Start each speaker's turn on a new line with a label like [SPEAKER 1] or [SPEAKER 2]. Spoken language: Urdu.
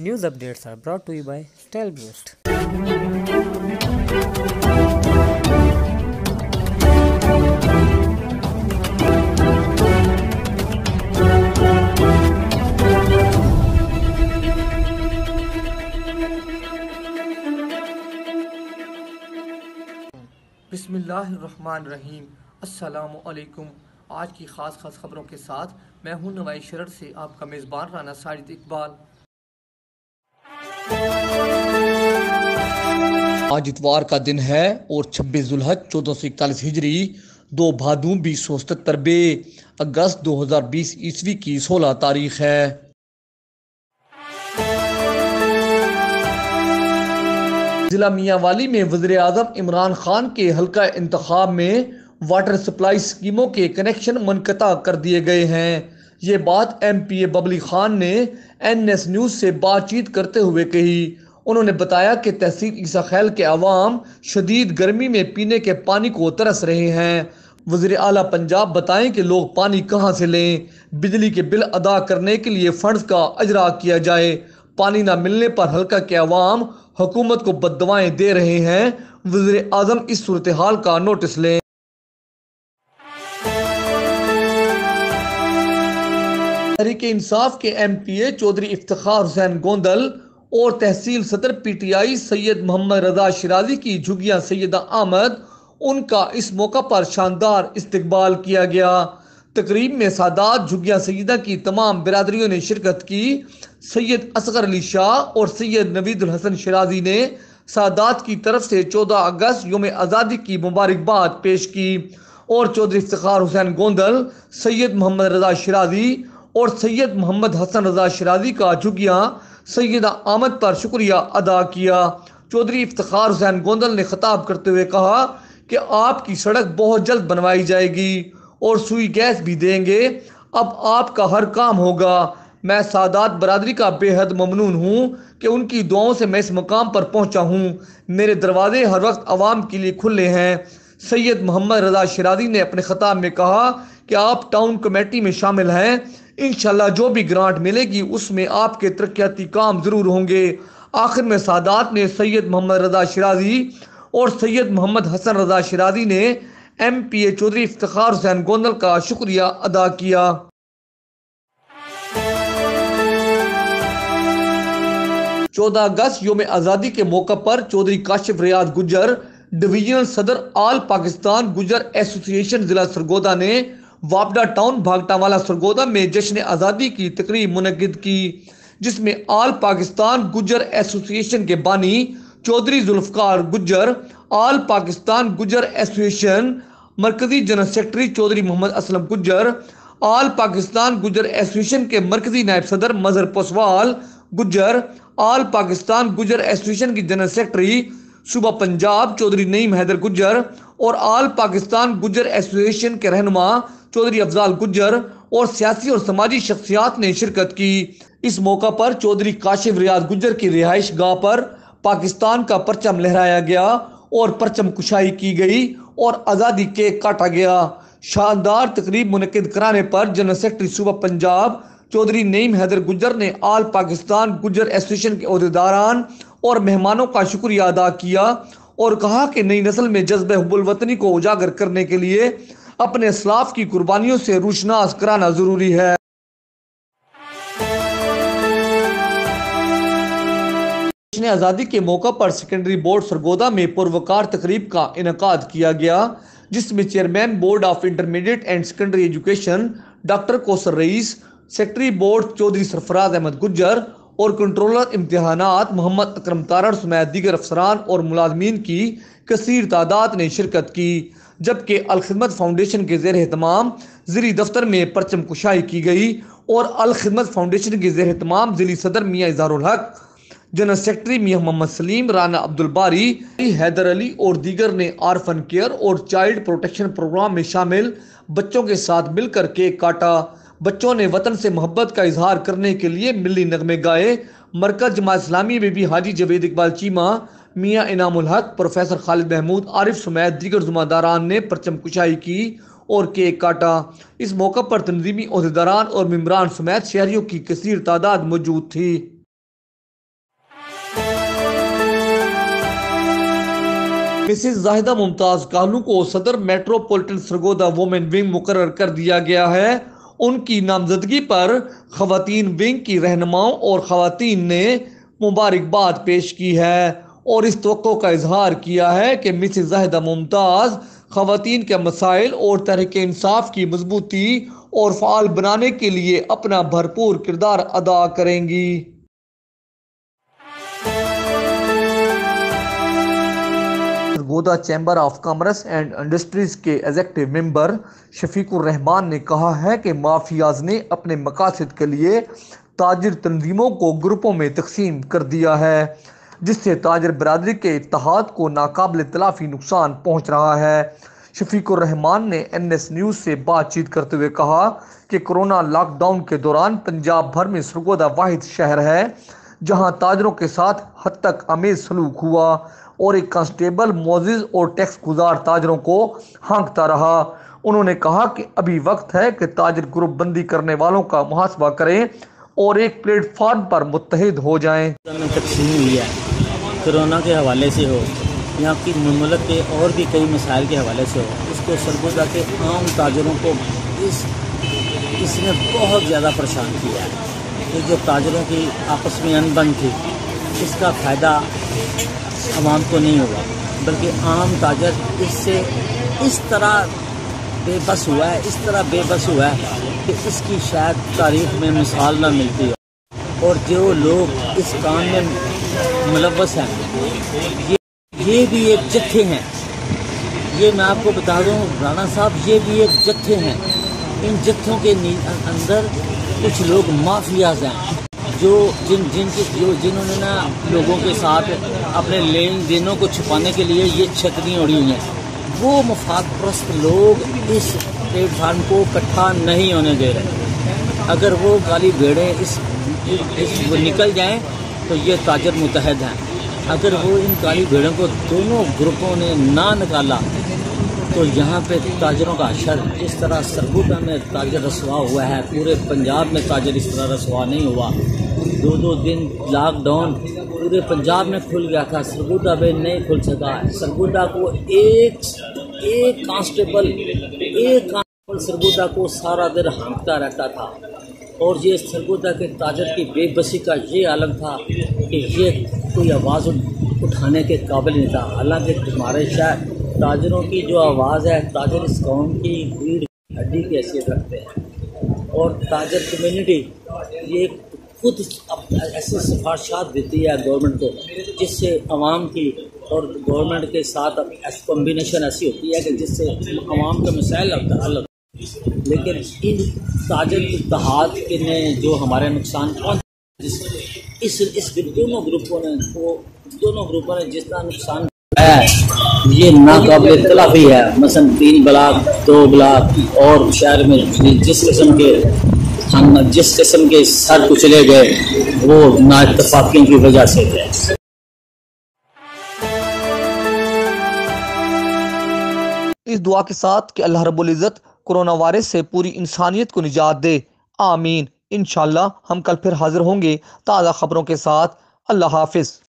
[SPEAKER 1] News updates are brought to you by StyleBoost.
[SPEAKER 2] بسم اللہ الرحمن الرحیم۔ السلام علیکم۔ آج کی خاص خبروں کے ساتھ میں ہوں نوائی شرر سے آپ کا میزبان رانا ساجد اقبال۔ آج اتوار کا دن ہے اور 26 ذوالحج 1441 ہجری 2 بھادوں 2077 بے اگست 2020 عیسوی کی 16 تاریخ ہے۔ ضلع میاں والی میں وزیر اعظم عمران خان کے حلقہ انتخاب میں واٹر سپلائی اسکیموں کے کنیکشن منقطع کر دیے گئے ہیں۔ یہ بات ایم پی اے ببلی خان نے این ایس نیوز سے بات چیت کرتے ہوئے کہی۔ انہوں نے بتایا کہ تحصیل عیسیٰ خیل کے عوام شدید گرمی میں پینے کے پانی کو ترس رہے ہیں۔ وزیر اعلیٰ پنجاب بتائیں کہ لوگ پانی کہاں سے لیں؟ بجلی کے بل ادا کرنے کے لیے فنڈز کا اجرا کیا جائے۔ پانی نہ ملنے پر حلقہ کے عوام حکومت کو بددعائیں دے رہے ہیں۔ وزیر اعظم اس صورتحال کا نوٹس لیں۔ تحریک انصاف کے ایم پی اے چودھری افتخار حسین گوندل اور تحصیل صدر پی ٹی آئی سید محمد رضا شیرازی کی جھگیاں سیدہ آمد ان کا اس موقع پر شاندار استقبال کیا گیا۔ تقریب میں سادات جھگیاں سیدہ کی تمام برادریوں نے شرکت کی۔ سید اصغر علی شاہ اور سید نوید الحسن شیرازی نے سادات کی طرف سے 14 اگست یوم آزادی کی مبارکباد پیش کی اور چودھری افتخار حسین گوندل، سید محمد رضا شیرازی اور سید محمد حسن رضا شیرازی کا جھگیاں سیدہ آمد پر شکریہ ادا کیا۔ چودھری افتخار حسین گوندل نے خطاب کرتے ہوئے کہا کہ آپ کی سڑک بہت جلد بنوائی جائے گی اور سوئی گیس بھی دیں گے۔ اب آپ کا ہر کام ہوگا۔ میں سادات برادری کا بے حد ممنون ہوں کہ ان کی دعاؤں سے میں اس مقام پر پہنچا ہوں۔ میرے دروازے ہر وقت عوام کے لیے کھلے ہیں۔ سید محمد رضا شیرازی نے اپنے خطاب میں کہا کہ آپ ٹاؤن کمیٹی میں شامل ہیں۔ انشاءاللہ جو بھی گرانٹ ملے گی اس میں آپ کے ترقیاتی کام ضرور ہوں گے۔ آخر میں سادات نے سید محمد رضا شیرازی اور سید محمد حسن رضا شیرازی نے ایم پی اے چودھری افتخار حسین گوندل کا شکریہ ادا کیا۔ 14 اگست یوم آزادی کے موقع پر چودھری کاشف ریاض گجر ڈویژنل صدر آل پاکستان گجر ایسوسی ایشن ضلع سرگودا نے وابڈا ٹاؤن بھاگٹا والا سرگودا میں جشن آزادی کی تقریب منعقد کی، جس میں آل پاکستان گجر ایسوسی ایشن کے بانی چودھری ذوالفقار گجر، آل پاکستان گجر ایسوسی ایشن مرکزی جنرل سیکرٹری چودھری محمد اسلم گجر، آل پاکستان گجر ایسوسی ایشن کے مرکزی نائب صدر مظہر پوسوال گجر، آل پاکستان گجر ایسوسی ایشن کی جنرل سیکرٹری صوبہ پنجاب چودھری نعیم حیدر گجر اور آل پاکستان گجر ایسوسی ایشن کے رہنما چودھری افضال گجر اور سیاسی اور سماجی شخصیات نے شرکت کی۔ اس موقع پر چودھری کاشف ریاض گجر کی رہائش گاہ پر پاکستان کا پرچم لہرایا گیا اور پرچم کشائی کی گئی اور آزادی کیک کاٹا گیا۔ شاندار تقریب منعقد کرانے پر جنرل سیکرٹری صوبہ پنجاب چودھری نعیم حیدر گجر نے آل پاکستان گجر ایسوسی ایشن کے عہدیداران اور مہمانوں کا شکریہ ادا کیا اور کہا کہ نئی نسل میں جذبہ حب الوطنی کو اجاگر کرنے کے لیے اپنے اسلاف کی قربانیوں سے روشناس کرانا ضروری ہے۔ جشن آزادی کے موقع پر سیکنڈری بورڈ سرگودا میں پروقار تقریب کا انعقاد کیا گیا، جس میں chairman board of intermediate and secondary education doctor Kausar Raees, secretary board Chaudhry Sarfraz Ahmed Gujjar اور کنٹرولر امتحانات محمد اکرم تارڑ سمیت دیگر افسران اور ملازمین کی کثیر تعداد نے شرکت کی، جبکہ الخدمت فاؤنڈیشن کے زیر اہتمام ضلعی دفتر میں پرچم کشائی کی گئی اور الخدمت فاؤنڈیشن کے زیر اہتمام ضلعی صدر میاں اظہار الحق، جنرل سیکرٹری میاں محمد سلیم، رانا عبدالباری، حیدر علی اور دیگر نے آرفن کیئر اور چائلڈ پروٹیکشن پروگرام میں شامل بچوں کے ساتھ مل کر کیک کاٹا۔ بچوں نے وطن سے محبت کا اظہار کرنے کے لیے ملی نغمے گائے۔ مرکز جماعت اسلامی میں بھی حاجی جوید اقبال چیمہ، میاں انعام الحق، پروفیسر خالد محمود عارف سمیت دیگر ذمہ داران نے پرچم کشائی کی اور کیک کاٹا۔ اس موقع پر تنظیمی عہدیداران اور ممبران سمیت شہریوں کی کثیر تعداد موجود تھی۔ مسز زاہدہ ممتاز کالو کو صدر میٹروپولیٹن سرگودا وومن ونگ مقرر کر دیا گیا ہے۔ ان کی نامزدگی پر خواتین ونگ کی رہنماؤں اور خواتین نے مبارکباد پیش کی ہے اور اس توقع کا اظہار کیا ہے کہ مسز زاہدہ ممتاز خواتین کے مسائل اور تحریک انصاف کی مضبوطی اور فعال بنانے کے لیے اپنا بھرپور کردار ادا کریں گی۔ Sargodha chamber of commerce and industries کے ایگزیکٹو ممبر شفیق الرحمان نے کہا ہے کہ مافیاز نے اپنے مقاصد کے لیے تاجر تنظیموں کو گروپوں میں تقسیم کر دیا ہے، جس سے تاجر برادری کے اتحاد کو ناقابل تلافی نقصان پہنچ رہا ہے۔ شفیق الرحمان نے NS نیوز سے بات چیت کرتے ہوئے کہا کہ کورونا لاک ڈاؤن کے دوران پنجاب بھر میں سرگودا واحد شہر ہے جہاں تاجروں کے ساتھ حد تک امیز سلوک ہوا اور ایک کانسٹیبل معزز اور ٹیکس گزار تاجروں کو ہانکتا رہا۔ انہوں نے کہا کہ ابھی وقت ہے کہ تاجر گروپ بندی کرنے والوں کا محاسبہ کریں اور ایک پلیٹ فارم پر متحد ہو جائیں۔
[SPEAKER 3] تقسیم ہوئی ہے، کرونا کے حوالے سے ہو یا کہ مملک کے اور بھی کئی مسائل کے حوالے سے ہو، اس کو سرگودا کے عام تاجروں کو اس نے بہت زیادہ پریشان کیا ہے کہ جو تاجروں کی آپس میں انبن تھی، اس کا فائدہ عوام کو نہیں ہوا، بلکہ عام تاجر اس سے اس طرح بے بس ہوا ہے کہ اس کی شاید تاریخ میں مثال نہ ملتی ہو۔ اور جو لوگ اس کام میں ملوث ہیں یہ بھی ایک جتھے ہیں، یہ میں آپ کو بتا دوں رانا صاحب، یہ بھی ایک جتھے ہیں۔ ان جتھوں کے اندر کچھ لوگ مافیاز ہیں جنہوں نے نا لوگوں کے ساتھ اپنے لین دینوں کو چھپانے کے لیے یہ چھتریاں اڑی ہوئی ہیں۔ وہ مفاد پرست لوگ اس پلیٹ فارم کو اکٹھا نہیں ہونے دے رہے۔ اگر وہ کالی بھیڑیں اس نکل جائیں تو یہ تاجر متحد ہیں۔ اگر وہ ان کالی بھیڑوں کو دونوں گروپوں نے نہ نکالا تو یہاں پہ تاجروں کا حشر، جس طرح سرگودا میں تاجر رسوا ہوا ہے، پورے پنجاب میں تاجر اس طرح رسوا نہیں ہوا۔ 2 دن لاک ڈاؤن پورے پنجاب میں کھل گیا تھا، سرگودا میں نہیں کھل سکا۔ سرگودا کو ایک کانسٹیبل سرگودا کو سارا دن ہانکتا رہتا تھا، اور یہ سرگودا کے تاجر کی بے بسی کا یہ عالم تھا کہ یہ کوئی آواز اٹھانے کے قابل نہیں تھا۔ حالانکہ ہمارے شہر تاجروں کی جو آواز ہے، تاجر اس قوم کی ریڑھ کی ہڈی کی حیثیت رکھتے ہیں، اور تاجر کمیونٹی یہ خود ایسی سفارشات دیتی ہے گورنمنٹ کو، جس سے عوام کی اور گورنمنٹ کے ساتھ کمبینیشن ایسی ہوتی ہے کہ جس سے عوام کے مسائل حل ہوتے ہیں۔ لیکن ان تاجر اتحاد نے جو ہمارے نقصان دونوں گروپوں نے جس طرح نقصان ہے یہ ناقابل تلافی ہے۔ مثلا 3 بلاک 2 بلاک اور شہر میں جس قسم کے سر کچلے گئے وہ نا اتفاقیوں کی وجہ سے ہے۔
[SPEAKER 2] اس دعا کے ساتھ کہ اللہ رب العزت کورونا وائرس سے پوری انسانیت کو نجات دے، آمین۔ انشاءاللہ ہم کل پھر حاضر ہوں گے تازہ خبروں کے ساتھ۔ اللہ حافظ۔